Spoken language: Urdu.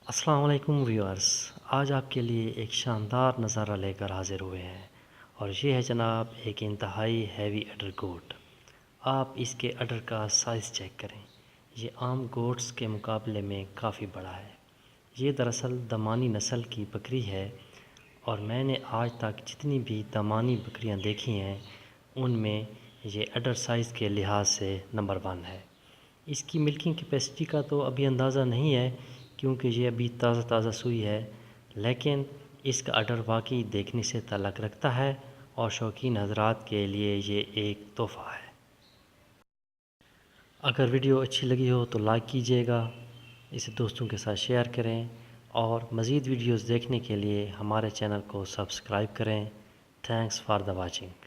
السلام علیکم ویورز، آج آپ کے لیے ایک شاندار نظارہ لے کر حاضر ہوئے ہیں اور یہ ہے جناب ایک انتہائی ہیوی اڈر گوٹ۔ آپ اس کے اڈر کا سائز چیک کریں، یہ عام گوٹس کے مقابلے میں کافی بڑا ہے۔ یہ دراصل دمانی نسل کی بکری ہے اور میں نے آج تک جتنی بھی دمانی بکریاں دیکھی ہیں ان میں یہ اڈر سائز کے لحاظ سے نمبر 1 ہے۔ اس کی ملکنگ کیپیسٹی کا تو ابھی اندازہ نہیں ہے کیونکہ یہ ابھی تازہ تازہ سوئی ہے، لیکن اس کا اڈر واقعی دیکھنے سے تعلق رکھتا ہے اور شوقین حضرات کے لیے یہ ایک تحفہ ہے۔ اگر ویڈیو اچھی لگی ہو تو لائک کیجیے گا، اسے دوستوں کے ساتھ شیئر کریں اور مزید ویڈیوز دیکھنے کے لیے ہمارے چینل کو سبسکرائب کریں۔ Thanks for the watching.